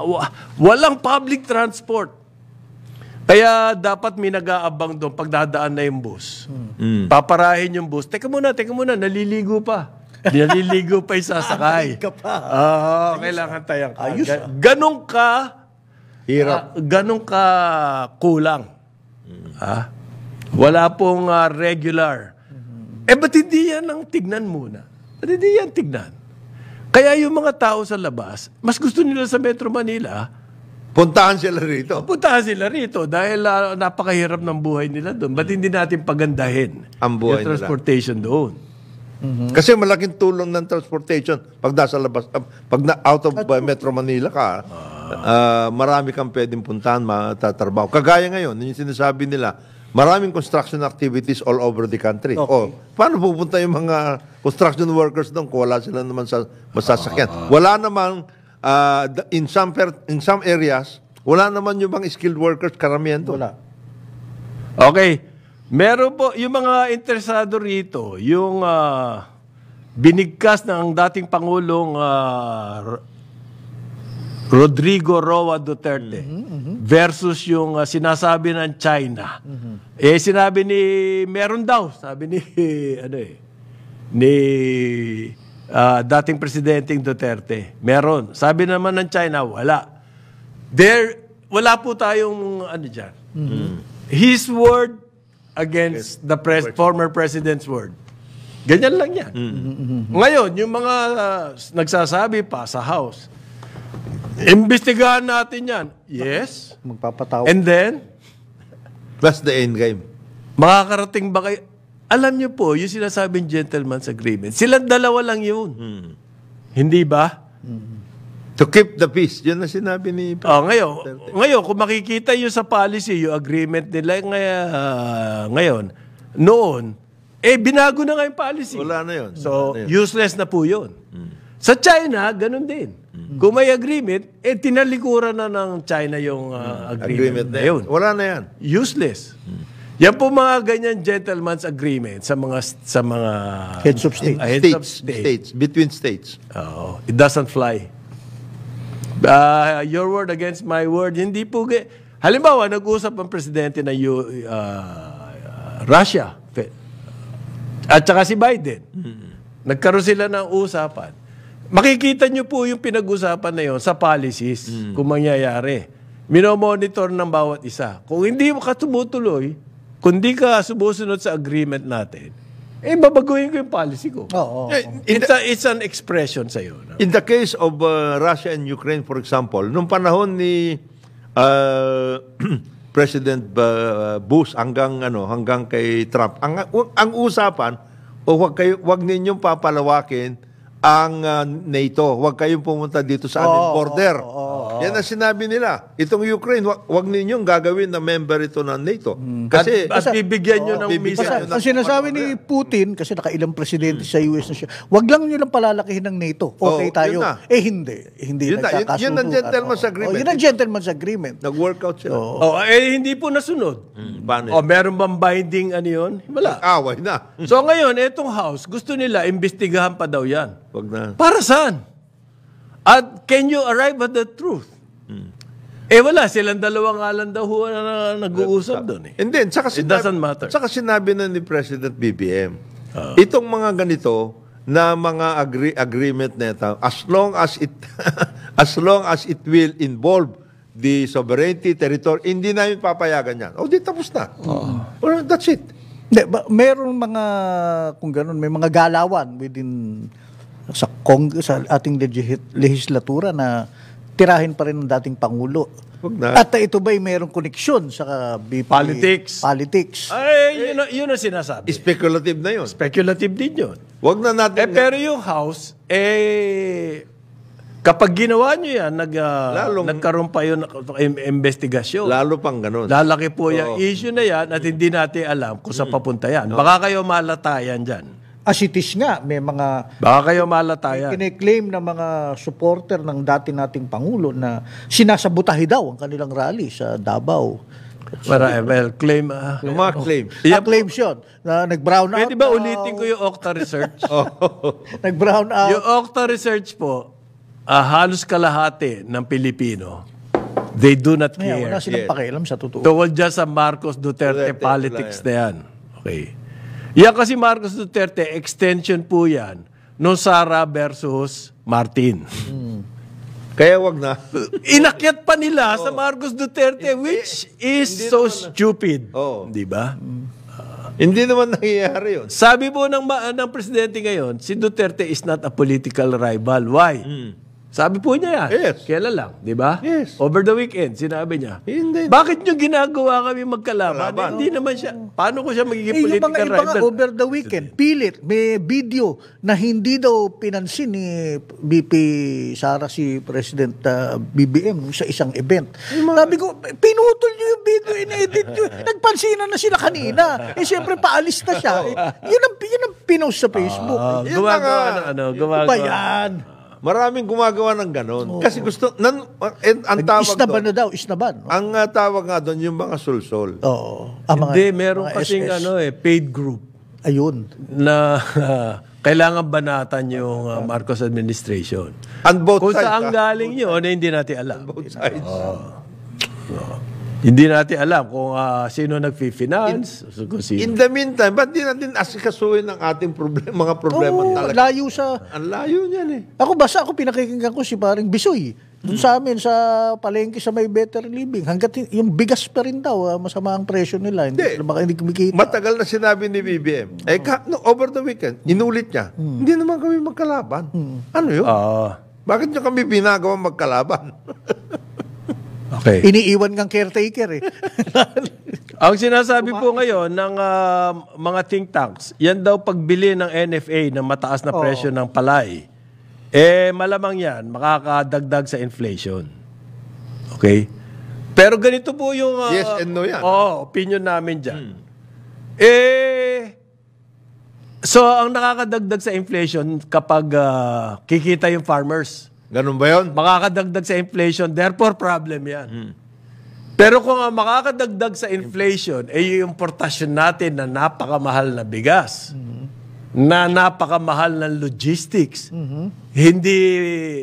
walang public transport. Kaya dapat may nag-aabang doon pagdadaan na yung bus. Paparahin yung bus. Teka muna, naliligo pa. Naliligo pa yung sasakay. Kailangan tayang ka. Ganong ka Hirap. Ganong ka kulang. Wala pong regular. Ba't hindi yan ang tignan muna? Ba't hindi yan tignan? Kaya yung mga tao sa labas, mas gusto nila sa Metro Manila, Puntahan sila rito. puntahan sila rito dahil napakahirap ng buhay nila doon. Ba't hindi natin pagandahin Ang buhay yung transportation doon? Kasi malaking tulong ng transportation pag nasa labas, pag out of Metro Manila ka, marami kang pwedeng puntahan, matatrabaho. Kagaya ngayon, yung sinasabi nila, maraming construction activities all over the country. Okay. Paano pupunta yung mga construction workers doon kung wala sila naman sa masasakyan? Wala namang in some areas, wala naman yung mga skilled workers, karamihan doon. Wala. Okay. Meron po, yung mga interesado rito, yung binigkas ng dating Pangulong Rodrigo Roa Duterte versus yung sinasabi ng China. Sinabi ni, meron daw, sabi ni, dating Presidenteng Duterte. Meron. Sabi naman ng China, wala. Wala po tayong, dyan. His word against the former president's word. Ganyan lang yan. Ngayon, yung mga nagsasabi pa sa House, imbestigahan natin yan. Yes. Magpapatawa. And then, That's the end game. makakarating ba kayo? Alam niyo po, yung sinasabing gentleman's agreement, silang dalawa lang yun. Hindi ba? To keep the peace. Yun na sinabi ni Ngayon, kung makikita yung sa policy, yung agreement nila ngayon, noon, binago na nga yung policy. Wala na yun. So, useless na po yun. Sa China, ganun din. Kung may agreement, tinalikuran na ng China yung agreement na yun. Wala na yan. Useless. Yan po mga ganyan gentleman's agreement sa mga Heads of state. heads of state. States. Between states. It doesn't fly. Your word against my word. Hindi po. Halimbawa, nag-usap ang presidente ng Russia at saka si Biden. Nagkaroon sila ng usapan. Makikita nyo po yung pinag-usapan na yun sa policies kung mangyayari. Minomonitor ng bawat isa. Kung hindi ka tumutuloy, kung hindi ka sumusunod sa agreement natin, babaguhin ko yung policy ko. It's an expression sa'yo. No? In the case of Russia and Ukraine, for example, nung panahon ni President Bush hanggang kay Trump, ang usapan, o wag ninyong papalawakin ang NATO. Huwag kayong pumunta dito sa aming border. Yan ang sinabi nila. Itong Ukraine, wag ninyong gagawin na member ito ng NATO. Kasi At bibigyan nyo ng bibigyan misa. nyo Ang sinasabi ni Putin, kasi nakailang presidente sa US na siya, wag lang nyo lang palalakihin ng NATO. Okay tayo. yun na. Hindi. Hindi Yun na. Yun ang gentleman's agreement. Yun ang gentleman's agreement. nag-workout sila. Hindi po nasunod. Paano? Meron bang binding yun? Wala. Away na. So ngayon, etong House, gusto nila, imbestigahan pa daw yan. Wag na. Para saan? At can you arrive at the truth? Wala. Silang dalawa nga lang daw na nag-uusap doon. And then, It doesn't matter. Saka sinabi na ni President BBM, itong mga ganito na mga agreement nito, as long as it will involve the sovereignty, territory, hindi namin papayagan yan. Di tapos na. Well, that's it. Hindi, merong mga, kung ganun, may mga galawan within sa ating legislatura na tirahin pa rin ng dating Pangulo. Wag na. At ito ba'y merong koneksyon sa BP? Politics. Yun ang sinasabi. Speculative na yun. Speculative din yun. Wag na natin. Pero yung House, kapag ginawa nyo yan, nagkaroon pa yun ng investigasyon. Lalo pang ganun. Lalaki po yung issue na yan at hindi natin alam kung saan papunta yan. Baka kayo malatayan dyan. As it is nga, may mga Baka kayo malatayan. kine-claim ng mga supporter ng dati nating Pangulo na sinasabotahe daw ang kanilang rally sa Davao. Claim. Yung mga claim. Claims yun, na nag-brown out. Pwede ba ulitin ko yung Okta research? Nag-brown out. Yung Okta research po, halos kalahati ng Pilipino, they do not care. Wala silang pakialam sa totoo. Tungkol dyan sa Marcos Duterte politics na yan. Okay. Yan kasi Marcos Duterte, extension po yan nung Sara versus Martin. Kaya wag na. Inakyat pa nila sa Marcos Duterte, which is so stupid. Di ba? Hindi naman nangyayari yun. Sabi po ng presidente ngayon, si Duterte is not a political rival. Why? Sabi po niya yan. Yes. Kailan lang, di ba? Yes. Over the weekend, sinabi niya. Hindi. Bakit nyo ginagawa kami magkalaban? Hindi naman siya. Paano ko siya magiging Yung political mga iba nga, rival? over the weekend, pilit, may video na hindi daw pinansin ni BP Sara si President BBM sa isang event. Sabi ko, pinutol nyo yung video, in-edit nyo. Nagpansinan na sila kanina. Siyempre, paalis na siya. Yun ang pinost sa Facebook. Gumagawa ng Ba yan? Maraming gumagawa ng ganon. Kasi gusto, ang tawag Isnaban na doon, daw, isnaban. No? ang tawag nga doon, yung mga sulsol. Oo. Hindi, meron kasing paid group Ayun. na kailangan banatan yung Marcos administration. On both Kung sides. saan galing yun, hindi natin alam. Both sides. Hindi natin alam kung sino nag-finance. Kung sino. In the meantime, ba't di natin asikasuhin ang ating mga problema talaga? Layo sa... Ang layo niyan eh. Ako pinakikinggan ko si paring Bisoy. Doon sa amin, sa palengke sa may Better Living. Hanggat yung bigas pa rin daw, masama ang presyo nila. Hindi kumikita. Matagal na sinabi ni BBM. Over the weekend, inulit niya. Hindi naman kami magkalaban. Ano yun? Bakit niyo kami binagawa magkalaban? Okay. Iniiwan kang caretaker eh. Ang sinasabi po ngayon ng mga think tanks, yan daw pagbili ng NFA ng mataas na presyo ng palay, malamang yan, makakadagdag sa inflation. Okay? Pero ganito po yung... Yes and no yan. Opinion namin dyan. So, ang nakakadagdag sa inflation kapag kikita yung farmers. Ganun ba yun? Makakadagdag sa inflation, therefore problem yan. Pero kung ang makakadagdag sa inflation yung importasyon natin na napakamahal na bigas, na napakamahal ng logistics, hindi...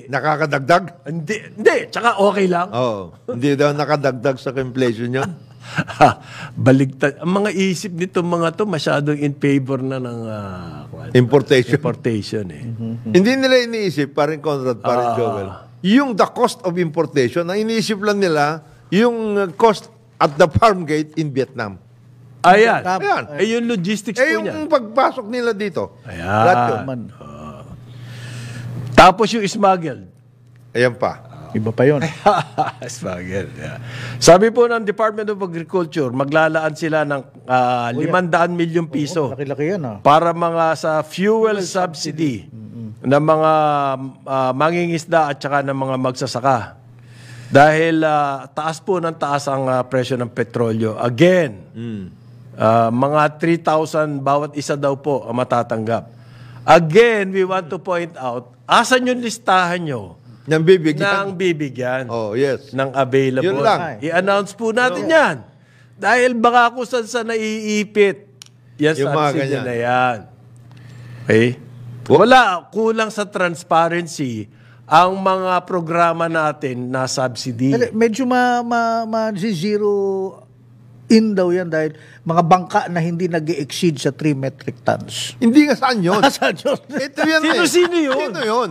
Nakakadagdag? Hindi, tsaka okay lang. Hindi daw nakadagdag sa inflation yun. Baligtad. Ang mga isip nito mga to masyadong in favor na ng Importation. Hindi nila iniisip, paring Conrad, paring Joel, yung the cost of importation, ang iniisip lang nila, yung cost at the farm gate in Vietnam. Ayan. Ayan. Yung logistics po niya. Yung pagpasok nila dito. Ayan. Tapos yung smuggled. Ayan pa. Iba pa yun. Smuggle, yeah. Sabi po ng Department of Agriculture, maglalaan sila ng 500 milyong piso Laki-laki yan para mga sa fuel subsidy ng mga mangingisda at saka ng mga magsasaka. Dahil taas po ng taas ang presyo ng petrolyo. Again, mga 3,000 bawat isa daw po ang matatanggap. Again, we want to point out, asan yung listahan nyo Nang bibigyan. ng bibigyan Oh, yes. ng available? Yun lang. I-announce po natin yan. Dahil baka kung saan sa naiipit, yan Yung mga subsidy ganyan. na yan. Okay? Wala, kulang sa transparency ang mga programa natin na subsidy. Medyo zero in daw yan dahil mga bangka na hindi nag-exceed sa 3 metric tons. Hindi nga saan yun. Saan yun? Ito yan Sino yun? Sino yun?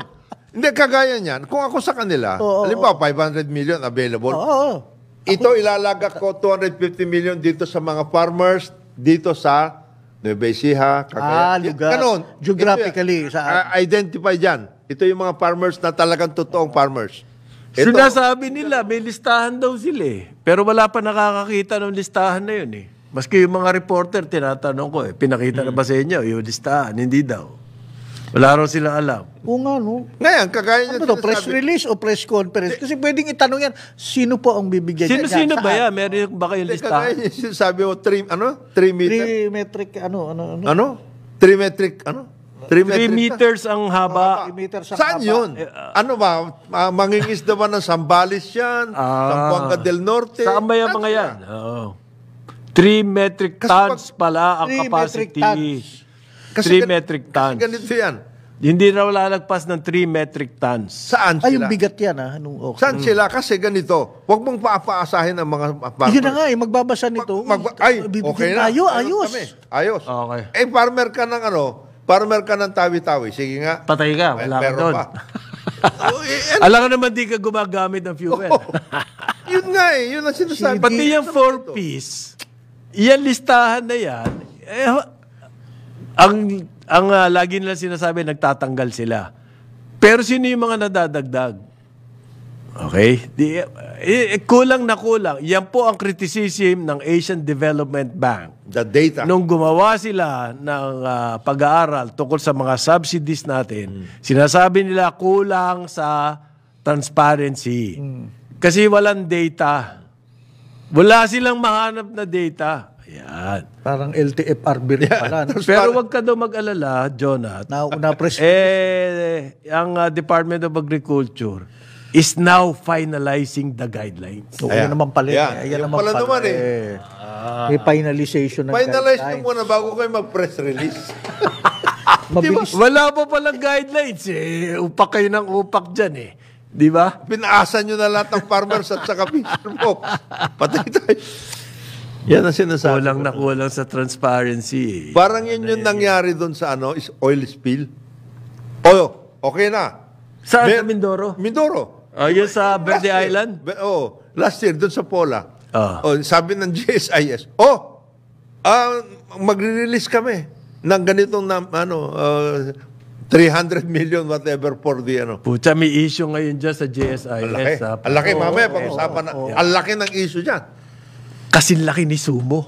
Hindi, kagaya niyan. Kung ako sa kanila, halimbawa 500 million available. Oo. Ito ilalagak ko 250 million dito sa mga farmers, dito sa Nueva Ecija, Cagayan. Lugar. Ganon. Geographically, Ito yan. saan? Identify dyan. Ito yung mga farmers na talagang totoong farmers. Ito, Sinasabi nila, may listahan daw sila eh. Pero wala pa nakakakita ng listahan na yun eh. Maski yung mga reporter, tinatanong ko pinakita na ba sa inyo yung listahan? Hindi daw. Wala raw sila alam. Oo nga, no? ngayon, kagaya niya Ano to, press release o press conference? Kasi pwedeng itanong yan, sino po ang bibigyan niya? Sino ba Saan? yan? Meron ba kayong Kagaya listahan? niya sinasabi mo, 3 meter? 3 metric, ano? 3 metric, 3 meters ang haba. 3 meters ang Saan haba. yun? Ano ba? Mangingisda ba ng Sambales yan? Zamboanga del Norte? Saan ba yung mga yan? Oo. 3 metric tons pala ang 3 metric capacity. tons. 3 metric tons. Kasi ganito yan. Hindi raw lalagpas ng 3 metric tons. Saan Ay, sila? yung bigat yan, okay. Saan sila? Kasi ganito. Huwag mong paapaasahin ang mga farmers. Yun na nga, magbabasa nito. Ay, Bibigyan okay na. tayo, Meron ayos. kami. Ayos. Okay. Farmer ka ng farmer ka ng tawi-tawi. Sige nga. Patay ka, wala ka Meron doon. pa. Alam ka naman di ka gumagamit ng fuel. Yun nga Yun ang sinasabi. Pati yung 4-piece, yan listahan na yan, ang lagi nila sinasabi, nagtatanggal sila. Pero sino yung mga nadadagdag? Okay? Kulang na kulang. Yan po ang criticism ng Asian Development Bank. The data. Nung gumawa sila ng pag-aaral tungkol sa mga subsidies natin, sinasabi nila kulang sa transparency. Kasi walang data. Wala silang mahanap na data. Ayan. Parang LTFRB rin pala. no? Pero wag ka daw mag-alala, Jonat. Na-press Ang Department of Agriculture is now finalizing the guidelines. So, yan naman pala. Yan. Yan Yan naman pala naman May finalization ng Finalize nyo guidelines. muna bago kayo mag-press release. Mabilis. Wala pa palang guidelines eh. Upak kayo ng upak dyan eh. Di ba? Pinaasan nyo na lahat ng farmers at saka fisher folks. Patay tayo. Yan ang sinasabi. Kulang na kulang sa transparency. Parang yun yung nangyari doon sa is oil spill. Okay na. Saan sa Mindoro? Mindoro. Yun sa Verde Last year. Island? Last year doon sa Pola. Ah. Sabi ng GSIS, magre-release kami ng ganitong 300 million whatever for the Pucha, may issue ngayon dyan sa GSIS. Ang laki, mamaya pag-usapan na. Ang laki ng issue dyan. Kasi laki ni Sumo.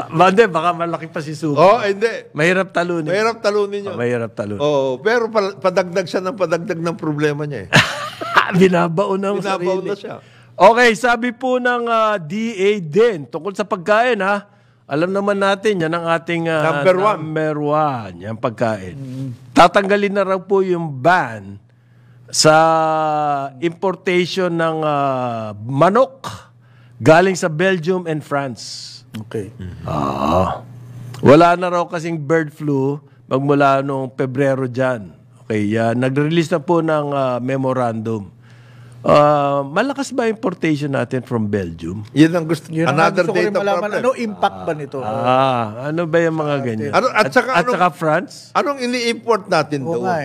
Hindi, baka malaki pa si Sumo. Hindi. Mahirap talunin. Mahirap talunin nyo. Mahirap talunin. Pero padagdag siya ng padagdag ng problema niya eh. Binabaon ang Binabaon sarili. na siya. Okay, sabi po ng DA din, tungkol sa pagkain ha. Alam naman natin, yan ang ating number one, yung pagkain. Tatanggalin na raw po yung ban sa importation ng manok galing sa Belgium and France. Okay. Wala na raw kasing bird flu magmula noong Pebrero dyan. Okay, nag-release na po ng memorandum. Malakas ba importation natin from Belgium? Yun ang gusto. Yun ang Another gusto ko rin data malaman. problem. Ano impact ba nito? Ano ba yung mga ganyan? At saka France? Anong ini-import natin Oo doon? nga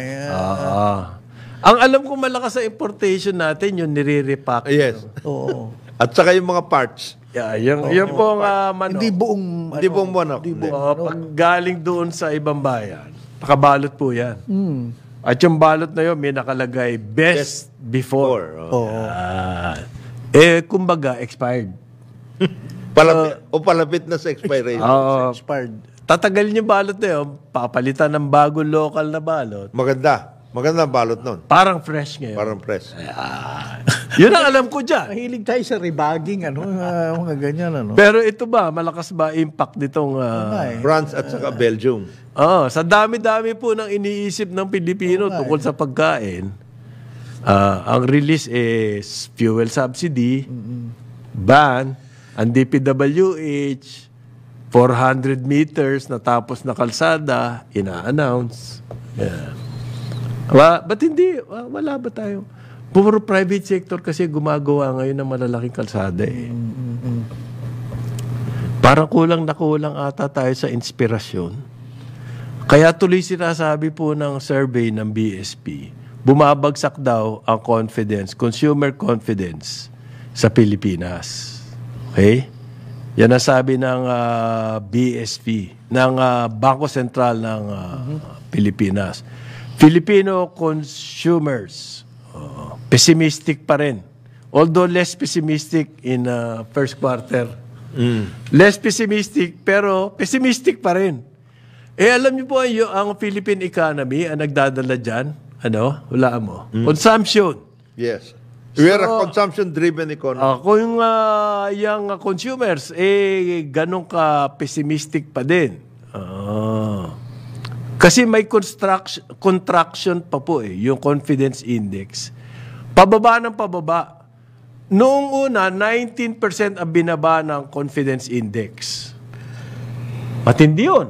Ang alam ko malakas sa importation natin, yung nire-repack. Yes. Oo. At saka yung mga parts. Yung pong manok. Hindi buong... Hindi buong manok. Hindi buong Pag galing doon sa ibang bayan, nakabalot po yan. At yung balot na yun, may nakalagay, best before. Oo. Kumbaga, expired. Palapit na sa expiration. Expired. Tatagal yung balot na yun, papalitan ng bagong local na balot. Maganda ang balot nun. Parang fresh ngayon. Parang press. Yun ang alam ko dyan. Mahilig tayo sa rebagging, mga ganyan, Pero ito ba, malakas ba impact nitong... France at saka Belgium. sa dami-dami po ng iniisip ng Pilipino tungkol sa pagkain, ang release is fuel subsidy, ban, ang DPWH, 400 meters na tapos na kalsada, ina-announce. Yeah. Ba't hindi? Wala ba tayo? Puro private sector kasi gumagawa ngayon ng malalaking kalsada eh. Parang kulang na kulang ata tayo sa inspirasyon. Kaya tuloy sinasabi po ng survey ng BSP, bumabagsak daw ang confidence, consumer confidence sa Pilipinas. Okay? Yan ang sabi ng BSP, ng Bangko Sentral ng Pilipinas. Filipino consumers, pessimistic pa rin. Although less pessimistic in first quarter. Less pessimistic, pero pessimistic pa rin. Alam niyo po, ang Philippine economy, ang nagdadala dyan, hulaan mo, consumption. Yes. We are a consumption-driven economy. Kung yung consumers, ganun ka pessimistic pa din. Kasi may contraction pa po yung confidence index. Pababa ng pababa. Noong una, 19% ang binaba ng confidence index. Matindi yun.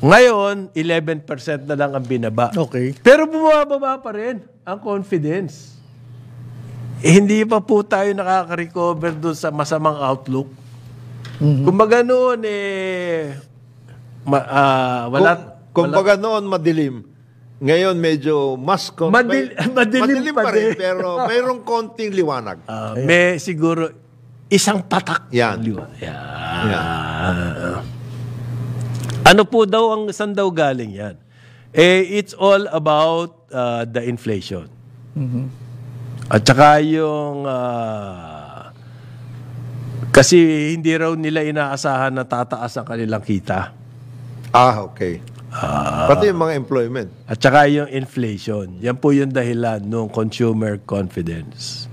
Ngayon, 11% na lang ang binaba. Okay. Pero bumababa pa rin ang confidence. Hindi pa po tayo nakaka-recover doon sa masamang outlook. Kumbaga noon, Kumbaga noon madilim. Ngayon medyo mas madilim pa rin, pero mayroong konting liwanag. May siguro isang patak. Yan. Ano po daw ang saan daw galing yan? It's all about the inflation. At saka yung kasi hindi raw nila inaasahan na tataas ang kanilang kita. Okay. Pati yung mga employment. At saka yung inflation. Yan po yung dahilan ng consumer confidence.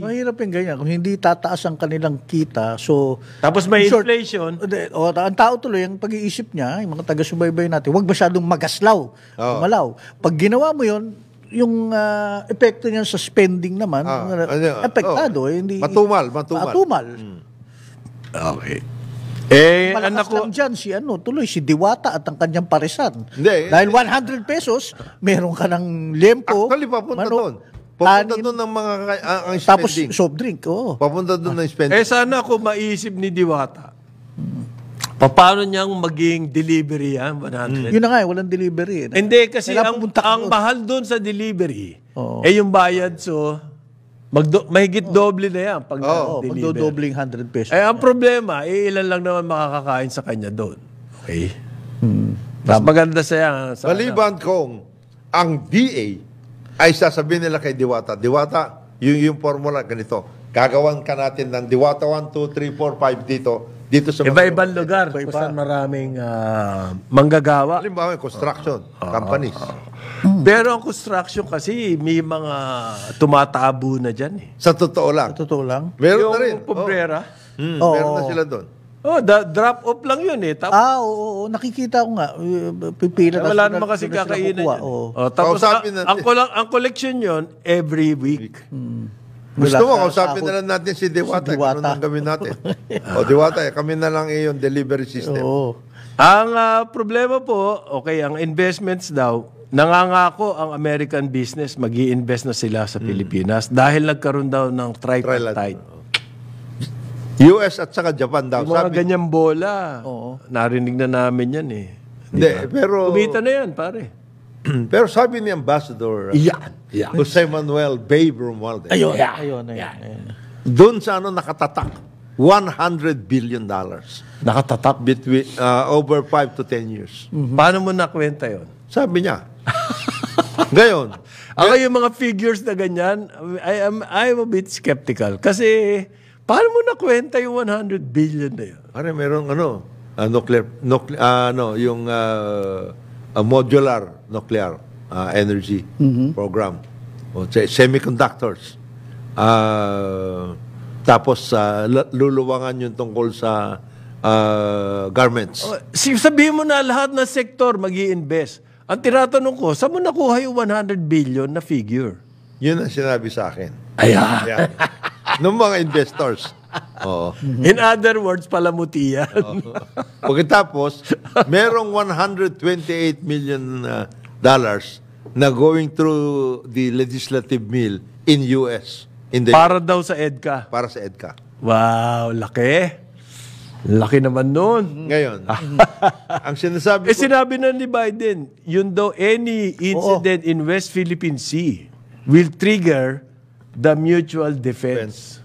Mahirap yung ganyan. Kung hindi tataas ang kanilang kita, so... Tapos may inflation. Ang tao tuloy, ang pag-iisip niya, yung mga taga-subaybay natin, huwag masyadong magaslaw, malaw. Pag ginawa mo yun, yung epekto niya sa spending naman, apektado. Hindi, matumal. Okay. Malakas lang dyan tuloy si Diwata at ang kanyang parisan. Hindi, dahil 100 pesos, meron ka ng lempo. Actually, papunta doon. Papunta doon ng mga ang tapos spending. Soft drink, Papunta doon ng spending. Sana ako maisip ni Diwata. Paano niyang maging delivery yan? 100? Yun na nga, walang delivery. Hindi, kasi ang mahal doon sa delivery, yung bayad, mahigit doble na yan pag deliver. Magdodobling 100 pesos. Ang problema, ilan lang naman makakakain sa kanya doon. Okay? Mas maganda siya. Maliban kung ang DA ay sasabihin nila kay Diwata, Diwata, yung formula ganito, gagawan ka natin ng Diwata 1, 2, 3, 4, 5 dito sa iba-ibang lugar kung saan maraming manggagawa. Halimbawa, construction, companies. Pero ang construction kasi may mga tumatabo na dyan eh. Sa totoo lang. Meron yung na rin. pobrera. Meron na sila doon. Drop off lang yun eh. Oo, nakikita ko nga. Pipila na wala naman kasi kakainin yan. Tapos ang collection yun every week. Gusto mo, kausapin na lang natin si Diwata. Ano nang gawin natin? Diwata, kami na lang yung delivery system. Ang problema po, ang investments daw, nangangako ang American business, mag-i-invest na sila sa Pilipinas dahil nagkaroon daw ng tripartite. US at saka Japan daw. Yung mga ganyang bola, narinig na namin yan eh. Pero... Kumita na yan, pare. Pero sabi ni Ambassador Jose Manuel Babe Romualdez, Ayun. doon sa nakatatak $100 billion Nakatatak. between over 5 to 10 years. Paano mo nakwenta yon? Sabi niya. Ngayon, Ako yung mga figures na ganyan, I'm a bit skeptical. Kasi, paano mo nakwenta yung 100 billion na yun? pare, merong yung modular nuclear energy program. O, semiconductors. Tapos, luluwangan yung tungkol sa garments. Sabihin mo na lahat ng sektor mag-i-invest. Ang tinatanong ko, saan mo nakuha yung 100 billion na figure? Yun ang sinabi sa akin. Ayan. Yeah. Nung mga investors. Oo. In other words, palamuti yan. Pagkatapos, merong $128 million na going through the legislative mill in US. Para daw sa EDCA. Para sa EDCA. Wow, laki. Laki naman nun. Ngayon, ang sinasabi ko, Sinabi na ni Biden, yun daw, any incident in West Philippine Sea will trigger the mutual defense.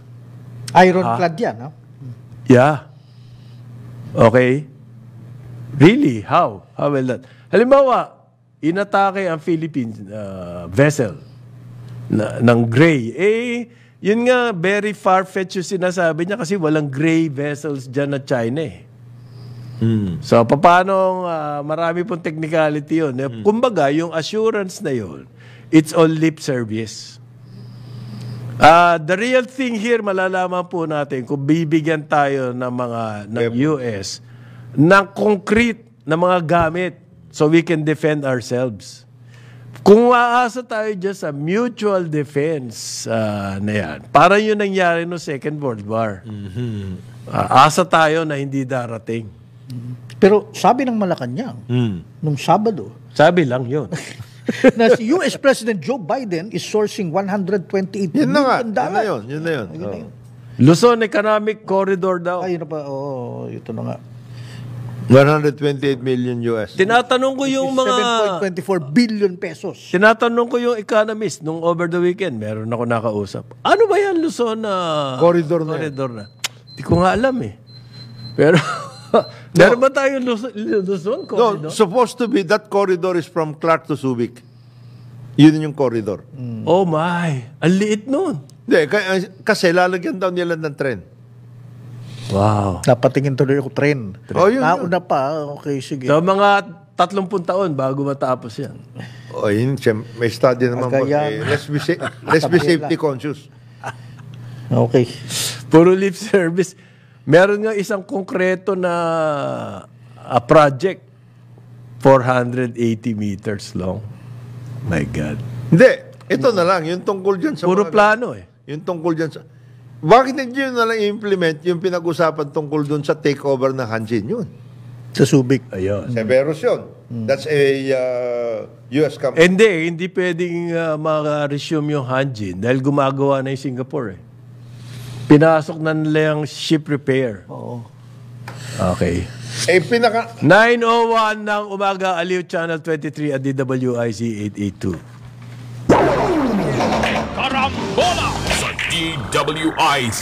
Ironclad yan, no? Yeah. Okay. Really? How? How will that? Halimbawa, inatake ang Philippine vessel ng gray. Yun nga, very far-fetched yung sinasabi niya kasi walang gray vessels dyan na China eh. So, paano, marami pong technicality yun. Kumbaga, yung assurance na yun, it's all lip service. The real thing here, malalaman po natin kung bibigyan tayo ng US ng concrete na mga gamit so we can defend ourselves. Kung aasa tayo dyan sa mutual defense na yan, parang yun nangyari no Second World War. Asa tayo na hindi darating. Pero sabi ng Malacanang, nung Sabado, Sabi lang yun. na si US President Joe Biden is sourcing $128 yun na nga. million. Yun na yun. Luzon Economic Corridor daw. Ay, yun na pa. Oo, ito na nga. 128 million US. Tinatanong ko yung mga... 7.24 billion pesos. Tinatanong ko yung economist nung over the weekend. Meron ako nakausap. Ano ba yan, Luzon na... Corridor na Corridor na. Hindi ko nga alam eh. Pero... meron ba tayong Luzon corridor? No, supposed to be, that corridor is from Clark to Subic. Yun yung corridor. Oh my. Ang liit nun. Hindi, kasi lalagyan daw nila ng tren. Wow. Napatingin tuloy ako tren. Oh, yun. Nauna pa. Okay, sige. So mga 30 taon bago matapos yan. Oh, yun, may study naman. Agayan. Let's be safety conscious. Okay. Puro lip service. Meron nga isang konkreto na project 480 meters long. My God. Hindi, ito na lang, yung tungkol dyan sa... Puro plano eh. Yung tungkol dyan sa... Bakit hindi yun na lang i-implement yung pinag-usapan tungkol dun sa takeover ng Hanjin yun? Sa Subic. Ayun. Severus yun. That's a US company. Hindi pwedeng maka-resume yung Hanjin dahil gumagawa na yung Singapore eh. Pinasok na nila yung ship repair. Oo. Okay. 9:01 ng umaga, Aliw Channel 23 at DWIC 882. Karambola sa DWIZ.